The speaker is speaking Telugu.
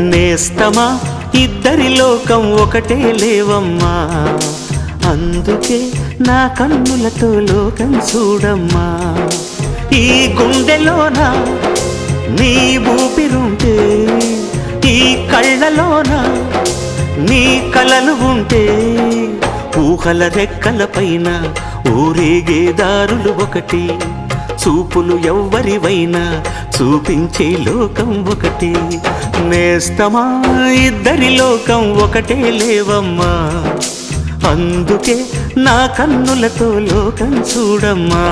నేస్తమా ఇద్దరి లోకం ఒకటే లేవమ్మా, అందుకే నా కన్నులతో లోకం చూడమ్మా. ఈ గుండెలోన నీ ఊపిరుంటే, ఈ కళ్ళలోన నీ కలలు ఉంటే, ఊహల రెక్కల పైన ఊరేగే దారులు ఒకటి, చూపులు ఎవ్వరివైనా చూపించే లోకం ఒకటి. నేస్తమా ఇద్దరి లోకం ఒకటే లేవమ్మా, అందుకే నా కన్నులతో లోకం చూడమ్మా.